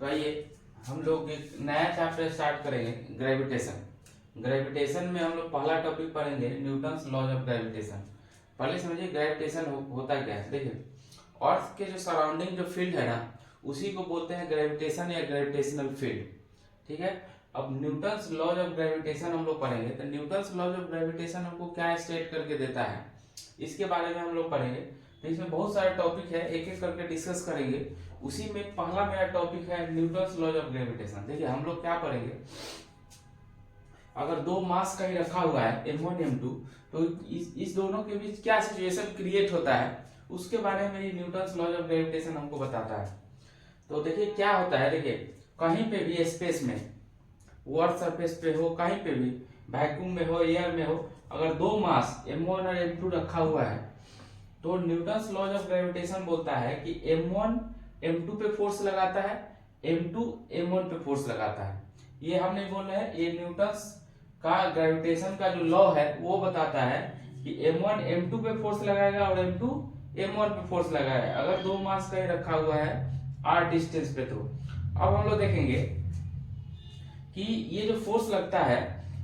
तो आइए हम लोग एक नया चैप्टर स्टार्ट करेंगे, ग्रेविटेशन। ग्रेविटेशन में हम लोग पहला टॉपिक पढ़ेंगे न्यूटन्स लॉज ऑफ ग्रेविटेशन। पहले समझिए ग्रेविटेशन होता क्या है। देखिए, अर्थ के जो सराउंडिंग जो फील्ड है ना, उसी को बोलते हैं ग्रेविटेशन या ग्रेविटेशनल फील्ड। ठीक है। अब न्यूटन्स लॉज ऑफ ग्रेविटेशन हम लोग पढ़ेंगे, तो न्यूटन्स लॉज ऑफ ग्रेविटेशन हमको क्या स्टेट करके देता है, इसके बारे में हम लोग पढ़ेंगे। तो इसमें बहुत सारे टॉपिक है, एक एक करके डिस्कस करेंगे। उसी में पहला मेरा टॉपिक है न्यूटन्स लॉज ऑफ ग्रेविटेशन। देखिए हम लोग क्या पढ़ेंगे, अगर दो मास कहीं रखा हुआ है m1 m2, तो इस दोनों के बीच क्या सिचुएशन क्रिएट होता है, उसके बारे में ये न्यूटन्स लॉज ऑफ ग्रेविटेशन हमको बताता है। तो देखिए क्या होता है, देखिए कहीं पे भी स्पेस में, वर्ड सरफेस पे हो, कहीं पे भी वैक्यूम में हो, एयर में हो, अगर दो मास m1 और m2 रखा हुआ है, तो न्यूटन्स लॉज ऑफ ग्रेविटेशन बोलता है कि m1 m2 पे फोर्स लगाता है, m2 m1 पे फोर्स लगाता है। ये हम नहीं बोल रहे हैं, ये न्यूटन्स का ग्रेविटेशन का जो लॉ है वो बताता है कि m1 m2 पे फोर्स लगाएगा और m2 m1 पे फोर्स लगाएगा, अगर दो मास कहीं रखा हुआ है r डिस्टेंस पे। तो अब हम लोग देखेंगे कि ये जो फोर्स लगता है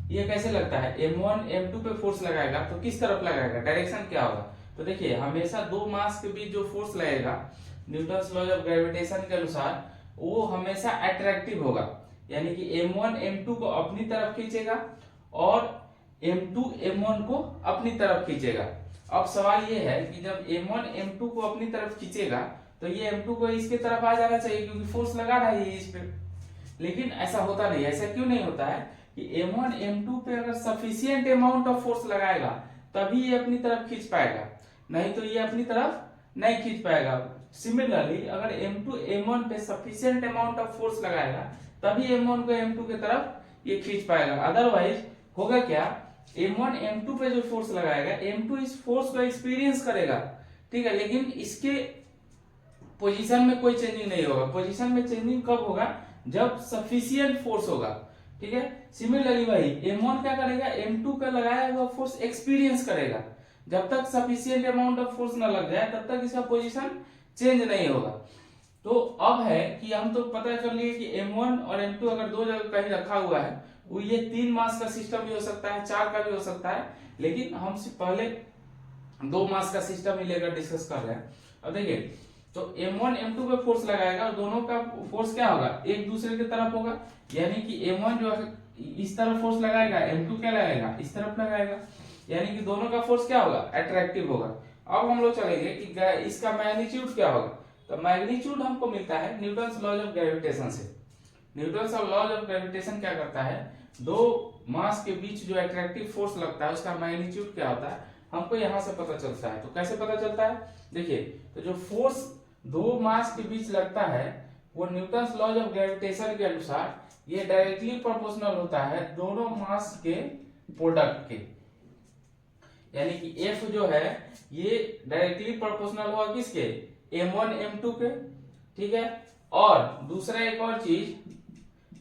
ये कैसे लगता है। m1 m2 पे फोर्स लगाएगा तो किस तरफ लगाएगा, डायरेक्शन क्या होगा। तो देखिए हमेशा दो मास के बीच जो फोर्स लगेगा न्यूटन्स लॉज ऑफ ग्रेविटेशन के अनुसार वो हमेशा अट्रैक्टिव होगा, यानी कि m1 m2 को अपनी तरफ खींचेगा और m2 m1 को अपनी तरफ खींचेगा। अब सवाल ये है कि जब m1 m2 को अपनी तरफ खींचेगा तो ये m2 को इसके तरफ आ जाना चाहिए, क्योंकि फोर्स लगा रहा है ये इस पे। लेकिन ऐसा होता नहीं। ऐसा क्यों नहीं होता है कि m1 m2 पे अगर सफिशिएंट अमाउंट ऑफ फोर्स लगाएगा तभी ये अपनी तरफ खींच पाएगा, नहीं तो ये अपनी तरफ नहीं खींच पाएगा। सिमिलरली अगर m2 m1 पे सफिशिएंट अमाउंट ऑफ फोर्स लगाएगा तभी m1 को m2 के तरफ ये खींच पाएगा। अदरवाइज होगा क्या, m1 m2 पे जो फोर्स लगाएगा m2 इस फोर्स को एक्सपीरियंस करेगा, ठीक है, लेकिन इसके पोजीशन में कोई चेंजिंग नहीं होगा। पोजीशन में चेंजिंग कब होगा, जब सफिशिएंट फोर्स होगा। ठीक है। सिमिलरली भाई m1 क्या करेगा, m2 का लगाया हुआ फोर्स एक्सपीरियंस करेगा। जब तक सफिशिएंट अमाउंट ऑफ फोर्स न लग जाए तब तक इसका पोजीशन चेंज नहीं होगा। तो अब है कि हम तो पता कर लिए कि m1 और m2 अगर दो जगह कहीं रखा हुआ है, वो ये 3 मास का सिस्टम भी हो सकता है, 4 का भी हो सकता है, लेकिन हम पहले 2 मास का सिस्टम ही लेकर डिस्कस कर रहे हैं। अब देखिए तो m1 m2 पे फोर्स लगाएगा और दोनों का फोर्स क्या होगा, एक दूसरे की तरफ होगा, यानी कि m1 जो है इस तरफ फोर्स लगाएगा, m2 क्या लगाएगा, इस तरफ लगाएगा, यानी कि दोनों का फोर्स क्या होगा, अट्रैक्टिव होगा। अब हम लोग चलेंगे कि इसका मैग्नीट्यूड क्या होगा। तो मैग्नीट्यूड हमको मिलता है न्यूटन्स लॉज ऑफ ग्रेविटेशन से। न्यूटन्स लॉज ऑफ ग्रेविटेशन क्या करता है, दो मास के बीच जो अट्रैक्टिव फोर्स लगता है उसका मैग्नीट्यूड क्या होता है हमको यहां से पता चलता है। तो कैसे पता चलता है, देखिए तो जो फोर्स दो मास के बीच लगता है वो न्यूटन्स लॉज ऑफ ग्रेविटेशन के अनुसार ये डायरेक्टली प्रोपोर्शनल होता है दोनों मास के प्रोडक्ट के, यानी कि F जो है ये डायरेक्टली प्रोपोर्शनल होगा किसके, m1 m2 के। ठीक है। और दूसरा एक और चीज,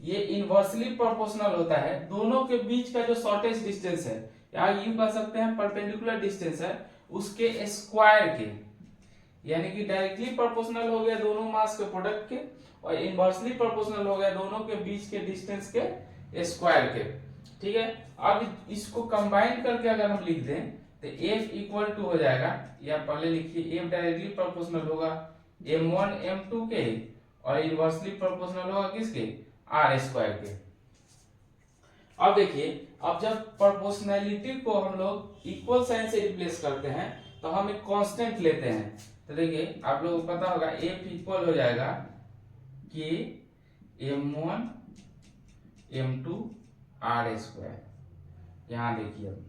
ये इनवर्सली प्रोपोर्शनल होता है दोनों के बीच का जो शॉर्टेस्ट डिस्टेंस है, या यूं कह सकते हैं परपेंडिकुलर डिस्टेंस है, उसके स्क्वायर के, यानी कि डायरेक्टली प्रोपोर्शनल हो गया दोनों मास के प्रोडक्ट के, और इनवर्सली प्रोपोर्शनल हो गया दोनों के बीच के डिस्टेंस के स्क्वायर के। ठीक है। अब इसको कंबाइन करके अगर हम लिख दें तो F इक्वल टू हो जाएगा, या पहले लिखिए F डायरेक्टली प्रोपोर्शनल होगा m1 m2 के और इनवर्सली प्रोपोर्शनल होगा किसके, r स्क्वायर के। अब देखिए, अब जब प्रोपोर्शनैलिटी को हम लोग इक्वल साइन से रिप्लेस करते हैं तो हम एक कांस्टेंट लेते हैं। तो देखिए आप लोगों को पता होगा F इक्वल हो जाएगा कि m1 m2 r स्क्वायर। यहां देखिए अब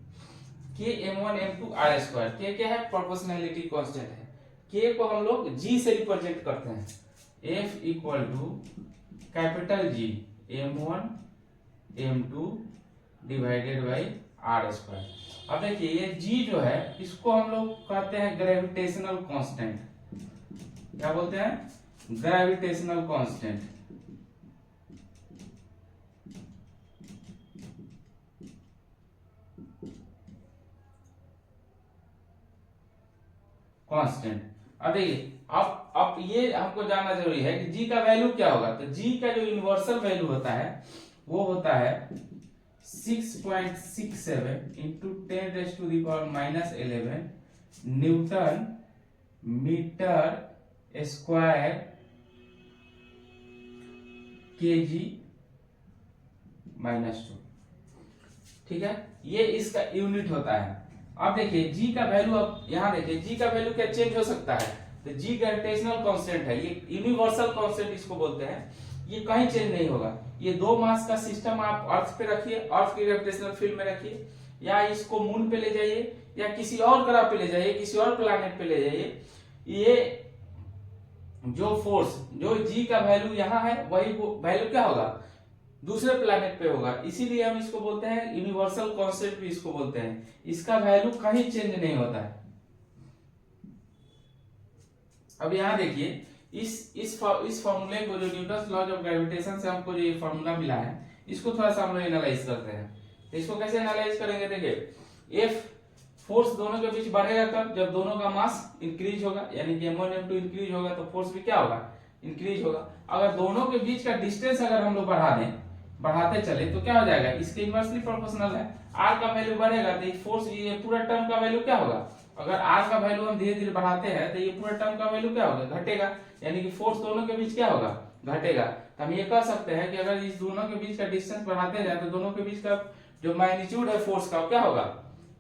k m1 m2 r square, k क्या है, प्रोपोर्शनैलिटी कांस्टेंट है, k को हम लोग g से रिप्रेजेंट करते हैं। F equal to capital G m1 m2 divided by r square. अब देखिए ये g जो है इसको हम लोग कहते हैं ग्रेविटेशनल कांस्टेंट। क्या बोलते हैं, ग्रेविटेशनल कांस्टेंट। कांस्टेंट। अब देखिए अब ये हमको जानना जरूरी है कि g का वैल्यू क्या होगा। तो g का जो यूनिवर्सल वैल्यू होता है वो होता है 6.67 into 10⁻⁻11 newton metre square kg -2। ठीक है, ये इसका यूनिट होता है। अब देखिए g का वैल्यू, अब यहाँ देखिए g का वैल्यू क्या चेंज हो सकता है। तो g ग्रेविटेशनल कांस्टेंट है, ये यूनिवर्सल कांस्टेंट इसको बोलते हैं, ये कहीं चेंज नहीं होगा। ये दो मास का सिस्टम आप अर्थ पे रखिए, अर्थ की ग्रेविटेशनल फील्ड में रखिए, या इसको मून पे ले जाइए, या किसी और ग्रह पे ले जाइए, किसी और प्लैनेट पे ले जाइए, ये जो फोर्स, जो g का वैल्यू यहाँ है वही वैल्यू क्या होगा दूसरे प्लैनेट पे होगा। इसीलिए हम इसको बोलते हैं यूनिवर्सल कांस्टेंट भी इसको बोलते हैं, इसका वैल्यू कहीं चेंज नहीं होता है। अब यहाँ देखिए इस फॉर्मूले को, जो न्यूटन लॉज ऑफ ग्रेविटेशन से हमको जो ये फॉर्मूला मिला है, इसको थोड़ा सा हम लोग एनालाइज करते हैं। तो इसको कैसे एनालाइज करेंगे, देखिए F फोर्स दोनों के बीच बढ़ेगा कब, जब दोनों का मास इंक्रीज होगा, यानी कि m1 m2 इंक्रीज होगा तो फोर्स भी क्या होगा, इंक्रीज होगा। अगर दोनों के बीच का डिस्टेंस अगर हम लोग बढ़ाते चले तो क्या हो जाएगा, इसके इनवर्सली प्रोपोर्शनल है। r का वैल्यू बढ़ेगा तो फोर्स, ये पूरा टर्म का वैल्यू क्या होगा, अगर r का वैल्यू हम धीरे धीरे बढ़ाते हैं तो ये पूरा टर्म का वैल्यू क्या होगा, घटेगा, यानी कि फोर्स दोनों के बीच क्या होगा, घटेगा। तो हम ये कह सकते हैं कि अगर इस दोनों के बीच का डिस्टेंस बढ़ाते जाए तो दोनों के बीच का जो मैग्नीट्यूड है फोर्स का क्या होगा,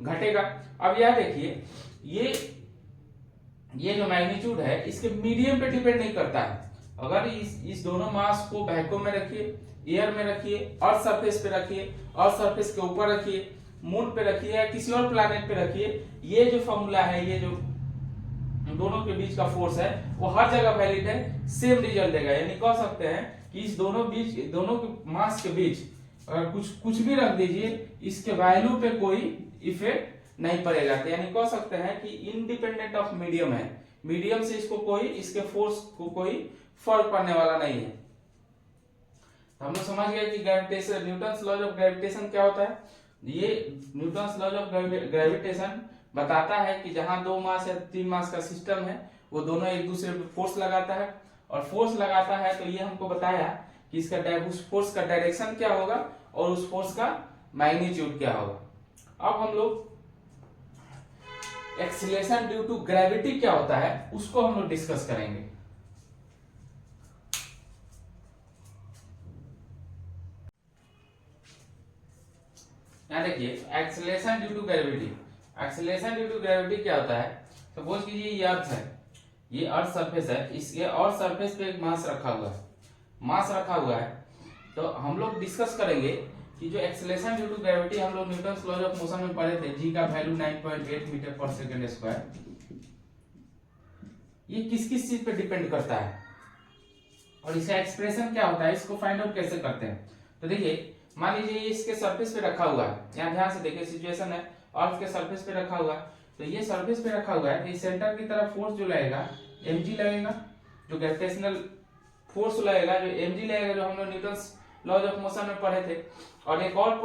घटेगा। अब यह देखिए ये जो मैग्नीट्यूड है इसके मीडियम पे डिपेंड नहीं करता है। अगर इस दोनों मास को वैक्यूम में रखिए, एयर में रखिए, अर्थ सरफेस पे रखिए, अर्थ सरफेस के ऊपर रखिए, मून पे रखिए, या किसी और प्लैनेट पे रखिए, ये जो फॉर्मूला है, ये जो दोनों के बीच का फोर्स है वो हर जगह वैलिड है, सेम रिजल्ट देगा। यानी कह सकते हैं कि इस दोनों के मास के बीच अगर कुछ भी रख दीजिए, इसके वैल्यू पे कोई इफेक्ट नहीं पड़ेगा। तो यानी कह सकते हैं कि इंडिपेंडेंट ऑफ मीडियम है, मीडियम से इसके फोर्स को कोई फर्क पड़ने वाला नहीं है। तो हम लोग समझ गए कि gravitation, Newton's laws of gravitation क्या होता है। ये न्यूटन्स लॉज ऑफ ग्रेविटेशन बताता है कि जहां दो मास या तीन मास का सिस्टम है वो दोनों एक दूसरे पे फोर्स लगाता है, और फोर्स लगाता है तो ये हमको बताया कि उस फोर्स का डायरेक्शन क्या होगा और उस फोर्स का मैग्नीट्यूड क्या होगा। अब हम लोग एक्सीलरेशन ड्यू टू ग्रेविटी क्या होता है उसको हम लोग डिस्कस करेंगे। यहाँ देखिए acceleration due to gravity, acceleration due to gravity क्या होता है। सपोज कीजिए ये अर्थ है, ये अर्थ सरफेस है, इसके अर्थ सरफेस पे एक मास रखा हुआ है। तो हम लोग डिस्कस करेंगे कि जो एक्सीलरेशन ड्यू टू ग्रेविटी हम लोग न्यूटन्स लॉज ऑफ मोशन में पढ़े थे, जी का वैल्यू 9.8 मीटर पर सेकंड स्क्वायर, ये किस किस चीज पे डिपेंड करता है और इसका एक्सप्रेशन क्या होता है, इसको फाइंड आउट कैसे करते हैं। तो देखिए मान लीजिए ये इसके सरफेस पे रखा हुआ है, यहाँ ध्यान से देखिए सिचुएशन है, अर्थ के सरफेस पे रखा हुआ है। तो ये सरफेस पे रखा हुआ है, इस सेंटर की तरफ फोर्स जो लगेगा mg लगेगा, जो ग्रेविटेशनल फोर्स लगेगा, जो mg लगेगा, जो हम लोग न्यूटन्स लॉज ऑफ मोशन में पढ़े थे। और एक और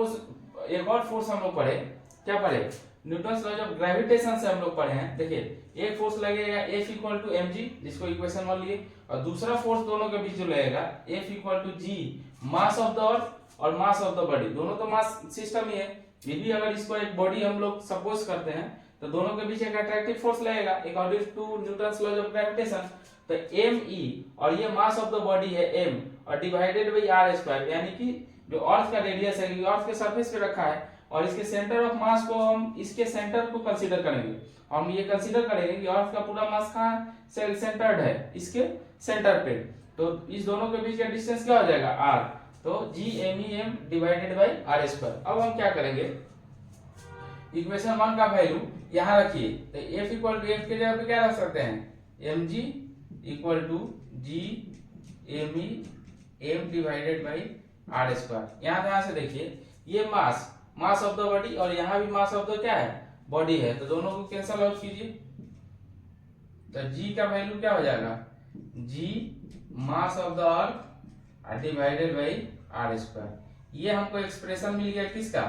फोर्स हम लोग पढ़े, क्या पढ़े, न्यूटन्स लॉज ऑफ ग्रेविटेशन से हम लोग पढ़े हैं। देखिए एक फोर्स लगेगा F इक्वल टू mg, जिसको इक्वेशन 1 लिए, और दूसरा फोर्स दोनों के बीच जो लगेगा F equal to g, mass of the earth और मास ऑफ द बॉडी, दोनों तो मास सिस्टम ही है। ये भी अगर इसको एक बॉडी हम लोग सपोज करते हैं तो दोनों के बीच एक अट्रैक्टिव फोर्स लगेगा according to Newton's laws of gravitation. तो me और ये मास ऑफ द बॉडी है m, और डिवाइडेड बाई r स्क्वायर, यानी कि जो अर्थ का रेडियस है, अर्थ के सरफेस पे रखा है, और इसके सेंटर ऑफ मास को हम इसके सेंटर को कंसीडर करेंगे। हम ये कंसीडर करेंगे कि अर्थ का पूरा मास कहाँ सेंटर्ड है, इसके सेंटर पे। तो इस दोनों के बीच का डिस्टेंस क्या हो जाएगा, r, तो GMEM divided by r square. अब हम क्या करेंगे, इक्वेशन 1 का वैल्यू यहाँ रखिए, तो F इक्वल टू F के जगह पे क्या रख सकते हैं, mg equal to GMEM divided by r square. यहाँ ध्यान से देखिए ये मास ऑफ द बॉडी, और यहाँ भी मास ऑफ द क्या है, बॉडी है, तो दोनों को कैंसल आउट कीजिए। तो g का वैल्यू क्या हो जाएगा, g mass of the earth divided by r square. ये हमको एक्सप्रेशन मिल गया किसका,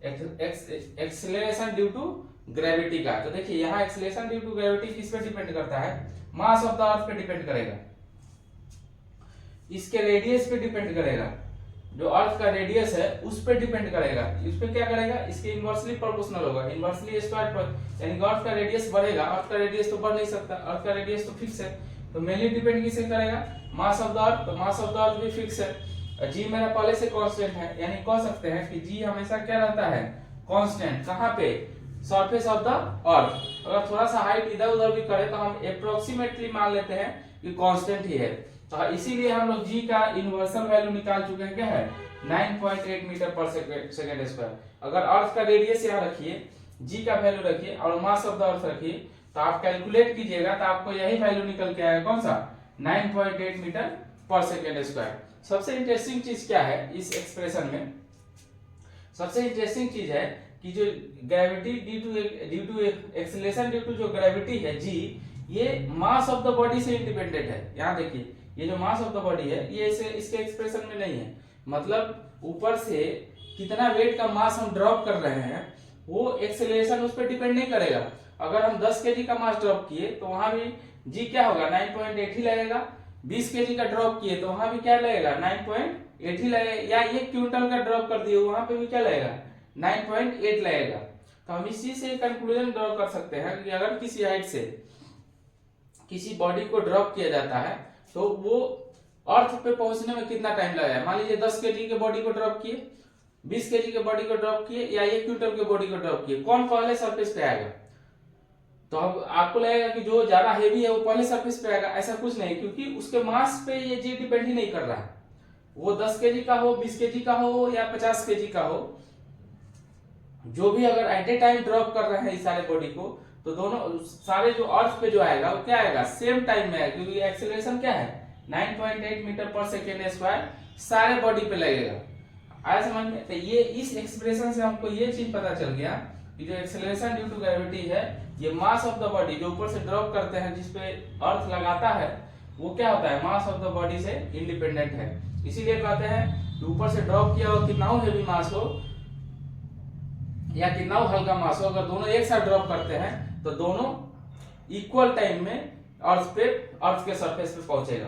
एक्सीलरेशन ड्यू टू ग्रेविटी का। तो देखिए यहाँ एक्सीलरेशन ड्यू टू ग्रेविटी किस पे डिपेंड करता है, मास ऑफ द अर्थ पे डिपेंड करेगा, इसके रेडियस पे डिपेंड करेगा, जो अर्थ का रेडियस है उस पे डिपेंड करेगा। इस पे क्या करेगा, इसके इनवर्सली प्रोपोर्शनल होगा, इनवर्सली स्क्वायर पर, यानी अर्थ का रेडियस बढ़ेगा, अर्थ का रेडियस तो बढ़ नहीं सकता, अर्थ का रेडियस तो फिक्स है, तो मेनली डिपेंड किससे करेगा, मास ऑफ द अर्थ, तो मास ऑफ द अर्थ भी फिक्स है। जी मेरा पहले से कांस्टेंट है, यानी कह सकते हैं कि जी हमेशा क्या रहता है, कांस्टेंट, कहां पे, सरफेस ऑफ द अर्थ। अगर थोड़ा सा हाइट इधर उधर भी करे तो हम अप्रोक्सीमेटली मान लेते हैं कि कांस्टेंट ही है, तो इसीलिए हम लोग जी का यूनिवर्सल वैल्यू निकाल चुके हैं, क्या है 9.8 मीटर पर सेकेंड स्क्वायर। अगर अर्थ का रेडियस यहाँ रखिए, जी का वैल्यू रखिए और मास ऑफ द अर्थ रखिए, तो आप कैलकुलेट कीजिएगा तो आपको यही वैल्यू निकल के आएगा, कौन सा, 9.8 मीटर पर सेकेंड स्क्वायर। सबसे इंटरेस्टिंग चीज क्या है इस एक्सप्रेशन में, सबसे इंटरेस्टिंग चीज है कि जो gravity due to acceleration due to जो ग्रेविटी है जी, ये मास ऑफ द बॉडी से इंडिपेंडेंट है। यहाँ देखिए ये जो मास ऑफ द बॉडी है ये इसके एक्सप्रेशन में नहीं है, मतलब ऊपर से कितना वेट का मास हम ड्रॉप कर रहे हैं वो एक्सेलरेशन उस पर डिपेंड नहीं करेगा। अगर हम 10 केजी का मास ड्रॉप किए तो वहां भी जी क्या होगा, 9.8 ही लगेगा। 20 केजी का ड्रॉप किए तो वहां भी क्या लगेगा, 9.8 ही लगेगा। या 1 क्विंटल का ड्रॉप कर दिए वहां पे भी क्या लगेगा, 9.8 लगेगा। तो हम इसी से कंक्लूजन ड्रॉ कर सकते हैं कि अगर किसी हाइट से किसी बॉडी को ड्रॉप किया जाता है तो वो अर्थ पे पहुंचने में कितना टाइम लगेगा। मान लीजिए 10 केजी के बॉडी को ड्रॉप किए, 20 केजी के बॉडी को ड्रॉप किए या 1 क्विंटल के बॉडी को ड्रॉप किए, कौन पहले सरफेस पे आएगा। तो अब आपको लगेगा कि जो ज्यादा हेवी है वो पहले सरफेस पे आएगा, ऐसा कुछ नहीं, क्योंकि उसके मास पे ये जी डिपेंड ही नहीं कर रहा है। वो 10 केजी का हो, 20 केजी का हो या 50 केजी का हो, जो भी अगर एट ए टाइम ड्रॉप कर रहे हैं इस सारे बॉडी को, तो दोनों सारे जो अर्थ पे जो आएगा वो क्या आएगा, सेम टाइम में आएगा, क्योंकि एक्सेलरेशन क्या है 9.8 मीटर पर सेकेंड स्क्वायर सारे बॉडी पे लगेगा। आया समझ में। तो ये इस एक्सप्रेशन से हमको ये चीज पता चल गया कि जो एक्सेलरेशन ड्यू टू ग्रेविटी है, ये मास ऑफ द बॉडी जो ऊपर से ड्रॉप करते हैं जिसपे अर्थ लगाता है, वो क्या होता है, मास ऑफ द बॉडी से इंडिपेंडेंट है। इसीलिए कहते हैं कि ऊपर से ड्रॉप किया हो, कितना हेवी मास हो या कितना हल्का मास हो, अगर दोनों एक साथ ड्रॉप करते हैं तो दोनों इक्वल टाइम में अर्थ के सरफेस पे पहुंचेगा।